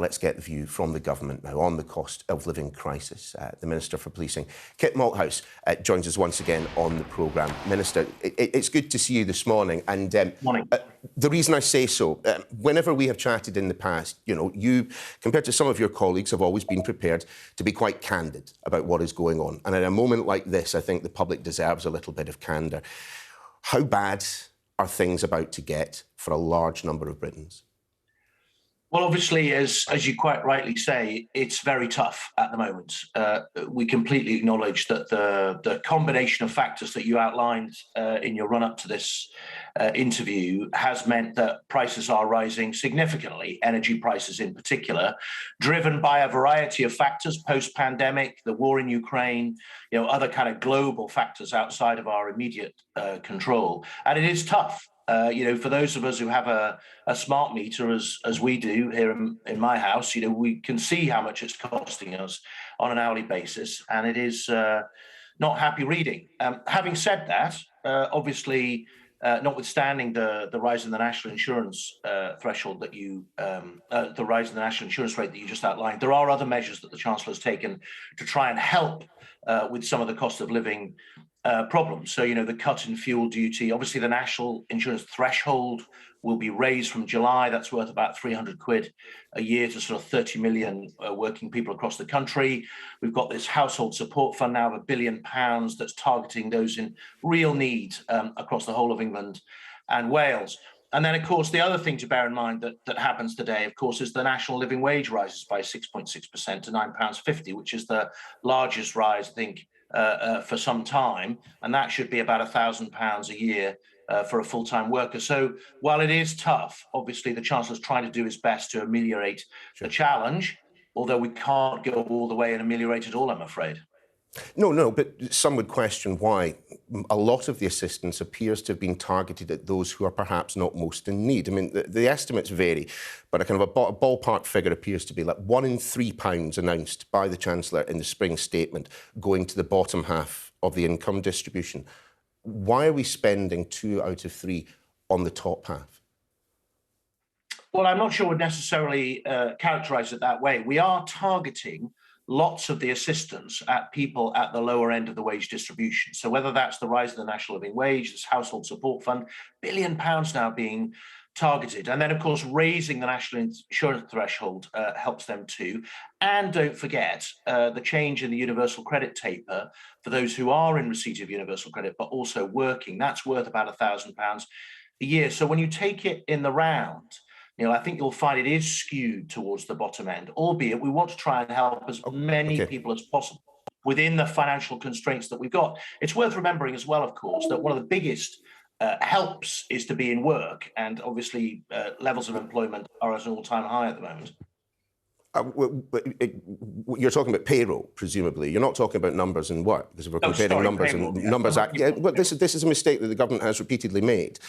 Let's get the view from the government now on the cost of living crisis. The Minister for Policing, Kit Malthouse, joins us once again on the programme. Minister, it's good to see you this morning. And Morning. The reason I say so, whenever we have chatted in the past, you, compared to some of your colleagues, have always been prepared to be quite candid about what is going on. And at a moment like this, I think the public deserves a little bit of candour. How bad are things about to get for a large number of Britons? Well, obviously, as you quite rightly say, it's very tough at the moment. We completely acknowledge that the combination of factors that you outlined in your run-up to this interview has meant that prices are rising significantly, energy prices in particular, driven by a variety of factors post-pandemic, the war in Ukraine, other kind of global factors outside of our immediate control. And it is tough. For those of us who have a smart meter, as we do here in my house, we can see how much it's costing us on an hourly basis, and it is not happy reading. Having said that, obviously, notwithstanding the rise in the national insurance threshold that the rise in the national insurance rate that you just outlined, there are other measures that the Chancellor has taken to try and help with some of the cost of living problems. So, the cut in fuel duty, obviously the national insurance threshold will be raised from July. That's worth about 300 quid a year to sort of 30 million working people across the country. We've got this household support fund now of £1 billion that's targeting those in real need across the whole of England and Wales. And then, of course, the other thing to bear in mind that happens today, of course, is the national living wage rises by 6.6% to £9.50, which is the largest rise, I think, for some time, and that should be about £1,000 a year for a full-time worker. So while it is tough, obviously the Chancellor's trying to do his best to ameliorate the challenge, although we can't go all the way and ameliorate it all, I'm afraid. No, but some would question why a lot of the assistance appears to have been targeted at those who are perhaps not most in need. I mean, the estimates vary, but a kind of a ballpark figure appears to be like £1 in £3 announced by the Chancellor in the spring statement going to the bottom half of the income distribution. Why are we spending 2 out of 3 on the top half? Well, I'm not sure we'd necessarily characterise it that way. We are targeting lots of the assistance at people at the lower end of the wage distribution. So whether that's the rise of the national living wage, this household support fund, £1 billion now being targeted. And then, of course, raising the national insurance threshold helps them too. And don't forget the change in the universal credit taper for those who are in receipt of universal credit, but also working. That's worth about £1,000 a year. So when you take it in the round, I think you'll find it is skewed towards the bottom end, albeit we want to try and help as many people as possible within the financial constraints that we've got. It's worth remembering as well, of course, that one of the biggest helps is to be in work, and obviously levels of employment are at an all-time high at the moment. You're talking about payroll, presumably. You're not talking about numbers in work, because if we're comparing numbers and numbers... this is a mistake that the government has repeatedly made,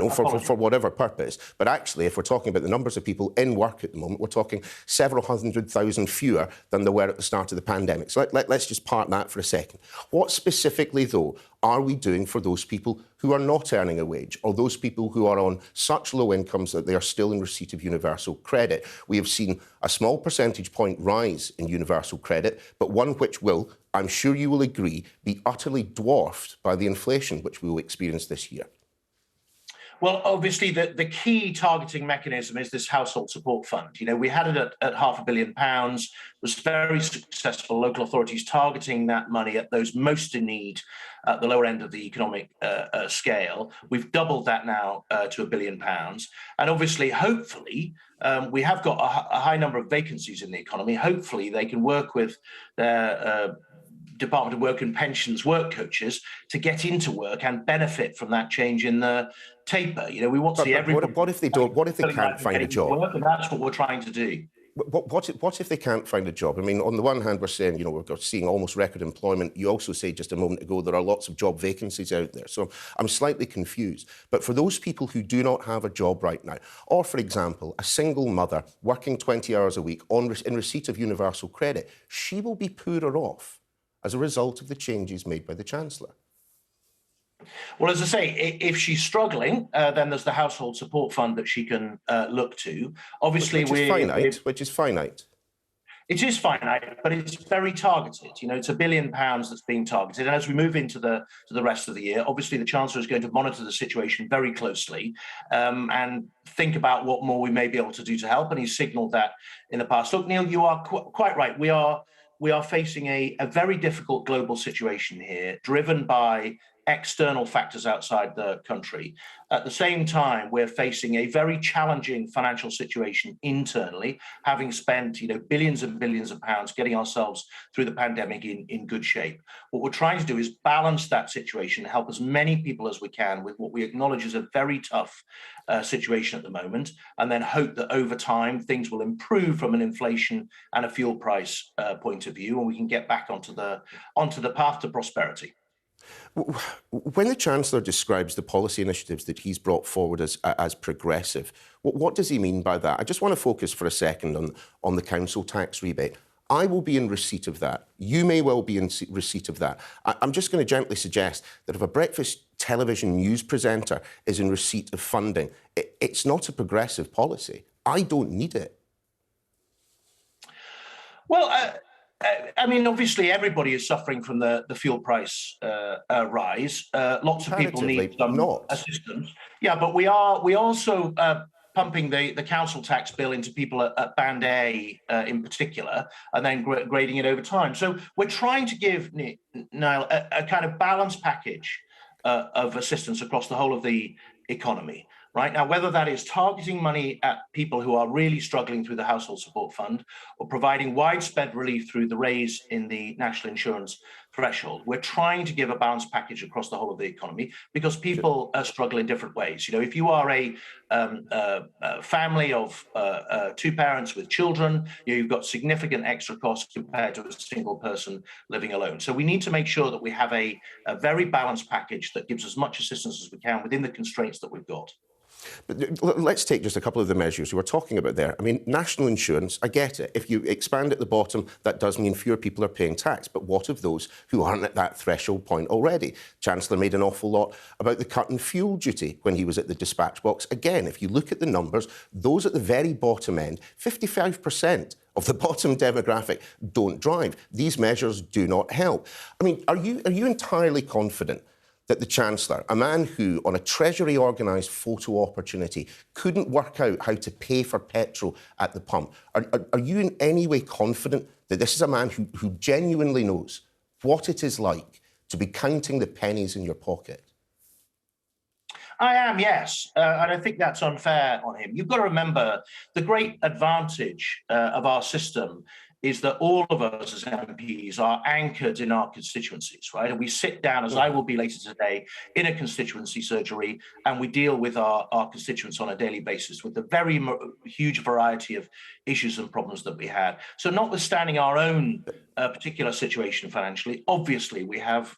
for whatever purpose. But actually, if we're talking about the numbers of people in work at the moment, we're talking several 100,000 fewer than there were at the start of the pandemic. So let's just park that for a second. What specifically, though, are we doing for those people who are not earning a wage, or those people who are on such low incomes that they are still in receipt of universal credit? We have seen a small percentage point rise in universal credit, but one which will, I'm sure you will agree, be utterly dwarfed by the inflation which we will experience this year. Well, obviously, the key targeting mechanism is this household support fund. We had it at £500 million, was very successful, local authorities targeting that money at those most in need at the lower end of the economic scale. We've doubled that now to £1 billion. And obviously, hopefully, we have got a high number of vacancies in the economy. Hopefully, they can work with their Department of Work and Pensions work coaches to get into work and benefit from that change in the taper. We want to see everybody... What if they don't? What if they can't find a job? Work, and that's what we're trying to do. What if they can't find a job? I mean, on the one hand, we're saying, we're seeing almost record employment. You also said just a moment ago there are lots of job vacancies out there. So I'm slightly confused. But for those people who do not have a job right now, or, for example, a single mother working 20 hours a week in receipt of universal credit, she will be poorer off as a result of the changes made by the Chancellor. Well, as I say, if she's struggling, then there's the household support fund that she can look to. Obviously, which is finite. It is finite, but it's very targeted. You know, it's £1 billion that's being targeted. And as we move into the rest of the year, obviously the Chancellor is going to monitor the situation very closely and think about what more we may be able to do to help. And he's signalled that in the past. Look, Neil, you are quite right. We are facing a very difficult global situation here, driven by external factors outside the country. At the same time, we're facing a very challenging financial situation internally, having spent billions and billions of pounds getting ourselves through the pandemic in good shape. What we're trying to do is balance that situation, help as many people as we can with what we acknowledge is a very tough situation at the moment, and then hope that over time things will improve from an inflation and a fuel price point of view, and we can get back onto the path to prosperity. When the Chancellor describes the policy initiatives that he's brought forward as progressive, what does he mean by that? I just want to focus for a second on the council tax rebate. I will be in receipt of that. You may well be in receipt of that. I'm just going to gently suggest that if a breakfast television news presenter is in receipt of funding, it's not a progressive policy. I don't need it. Well, I mean, obviously, everybody is suffering from the fuel price rise. Lots of people need some assistance. Yeah, but we also pumping the council tax bill into people at Band A in particular, and then grading it over time. So we're trying to give, Niall, a kind of balanced package of assistance across the whole of the economy. Right now, whether that is targeting money at people who are really struggling through the household support fund or providing widespread relief through the raise in the national insurance threshold, we're trying to give a balanced package across the whole of the economy because people struggle in different ways. You know, if you are a family of two parents with children, you've got significant extra costs compared to a single person living alone. So we need to make sure that we have a very balanced package that gives as much assistance as we can within the constraints that we've got. But let's take just a couple of the measures you were talking about there. I mean, national insurance, I get it. If you expand at the bottom, that does mean fewer people are paying tax. But what of those who aren't at that threshold point already? Chancellor made an awful lot about the cut in fuel duty when he was at the dispatch box. Again, if you look at the numbers, those at the very bottom end, 55% of the bottom demographic don't drive. These measures do not help. I mean, are you entirely confident that the Chancellor, a man who, on a Treasury-organised photo opportunity, couldn't work out how to pay for petrol at the pump, are you in any way confident that this is a man who genuinely knows what it is like to be counting the pennies in your pocket? I am, yes, and I think that's unfair on him. You've got to remember the great advantage of our system is that all of us as MPs are anchored in our constituencies, right? And we sit down, as I will be later today, in a constituency surgery, and we deal with our constituents on a daily basis with the very huge variety of issues and problems that we had. So notwithstanding our own particular situation financially, obviously we have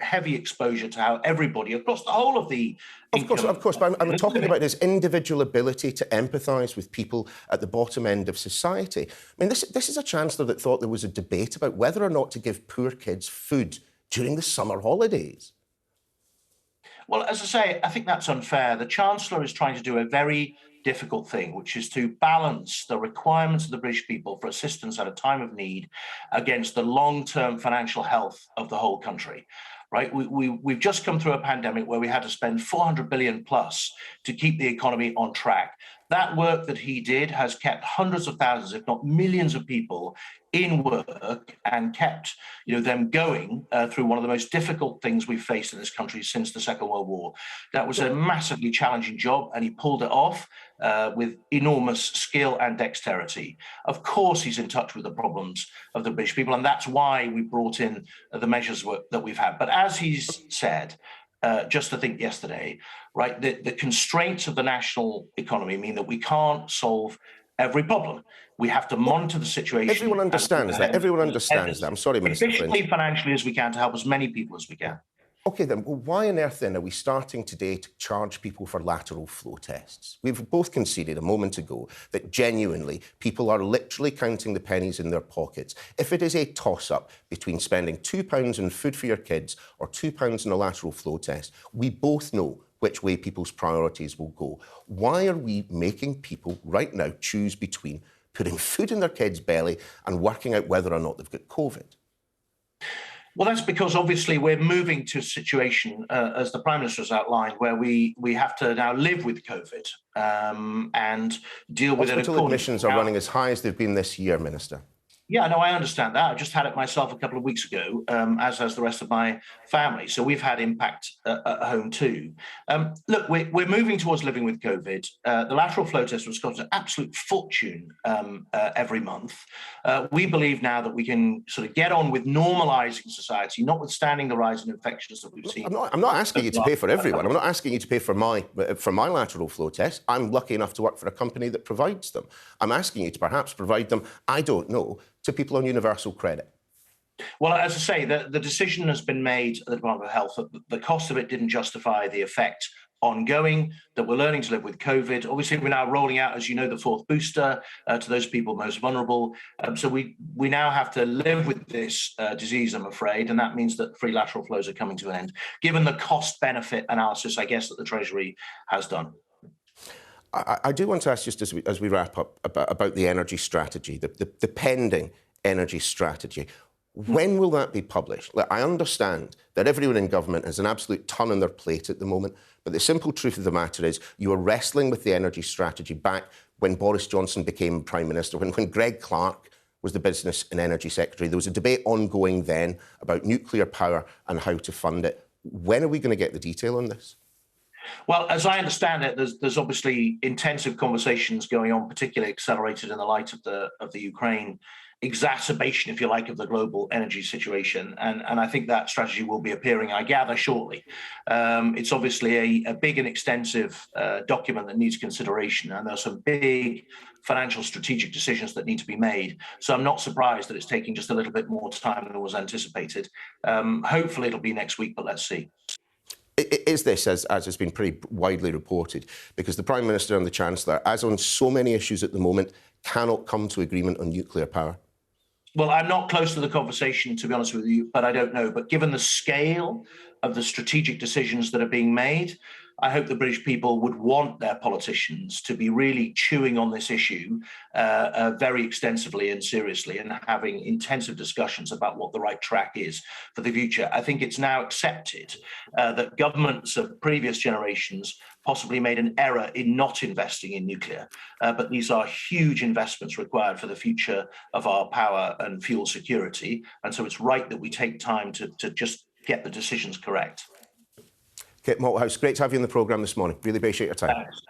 heavy exposure to how everybody across the whole of the Of course, but I'm talking about his individual ability to empathise with people at the bottom end of society. I mean, this is a Chancellor that thought there was a debate about whether or not to give poor kids food during the summer holidays. Well, as I say, I think that's unfair. The Chancellor is trying to do a very difficult thing, which is to balance the requirements of the British people for assistance at a time of need against the long-term financial health of the whole country. Right, we've just come through a pandemic where we had to spend 400 billion plus to keep the economy on track. That work that he did has kept hundreds of thousands, if not millions of people in work and kept them going through one of the most difficult things we've faced in this country since the Second World War. That was a massively challenging job, and he pulled it off with enormous skill and dexterity. Of course, he's in touch with the problems of the British people, and that's why we brought in the measures that we've had. But as he's said, just I think yesterday, right, the constraints of the national economy mean that we can't solve every problem. We have to monitor the situation. Everyone understands that. Everyone understands that. I'm sorry, Minister. Efficiently, financially as we can, to help as many people as we can. OK, then, well, why on earth, then, are we starting today to charge people for lateral flow tests? We've both conceded a moment ago that genuinely people are literally counting the pennies in their pockets. If it is a toss-up between spending £2 on food for your kids or £2 on a lateral flow test, we both know which way people's priorities will go. Why are we making people right now choose between putting food in their kids' belly and working out whether or not they've got COVID? Well, that's because obviously we're moving to a situation, as the Prime Minister has outlined, where we have to now live with COVID and deal with it. Hospital admissions are running as high as they've been this year, Minister. Yeah, no, I understand that. I just had it myself a couple of weeks ago, as has the rest of my family. So we've had impact at home too. Look, we're moving towards living with COVID. The lateral flow test was cost an absolute fortune every month. We believe now that we can sort of get on with normalising society, notwithstanding the rise in infections that we've seen. I'm not asking you to pay for everyone. I'm not asking you to pay for my lateral flow test. I'm lucky enough to work for a company that provides them. I'm asking you to perhaps provide them, I don't know, to people on universal credit. Well, as I say, the decision has been made at the Department of Health that the cost of it didn't justify the effect ongoing, that we're learning to live with COVID. Obviously, we're now rolling out, as you know, the fourth booster to those people most vulnerable. So we now have to live with this disease, I'm afraid, and that means that free lateral flows are coming to an end, given the cost-benefit analysis, I guess, that the Treasury has done. I do want to ask, just as we wrap up, about the energy strategy, the pending energy strategy. When will that be published? Look, I understand that everyone in government has an absolute ton on their plate at the moment, but the simple truth of the matter is you were wrestling with the energy strategy back when Boris Johnson became Prime Minister, when Greg Clark was the Business and Energy Secretary. There was a debate ongoing then about nuclear power and how to fund it. When are we going to get the detail on this? Well, as I understand it, there's obviously intensive conversations going on, particularly accelerated in the light of the Ukraine exacerbation, if you like, of the global energy situation. And I think that strategy will be appearing, I gather, shortly. It's obviously a big and extensive document that needs consideration, and there's some big financial strategic decisions that need to be made. So I'm not surprised that it's taking just a little bit more time than was anticipated. Hopefully it'll be next week, but let's see. Is this, as has been pretty widely reported, because the Prime Minister and the Chancellor, as on so many issues at the moment, cannot come to agreement on nuclear power? Well, I'm not close to the conversation, to be honest with you, but I don't know. But given the scale of the strategic decisions that are being made, I hope the British people would want their politicians to be really chewing on this issue very extensively and seriously, and having intensive discussions about what the right track is for the future. I think it's now accepted that governments of previous generations possibly made an error in not investing in nuclear, but these are huge investments required for the future of our power and fuel security. And so it's right that we take time to just get the decisions correct. Kit Malthouse, great to have you on the programme this morning. Really appreciate your time. Thanks.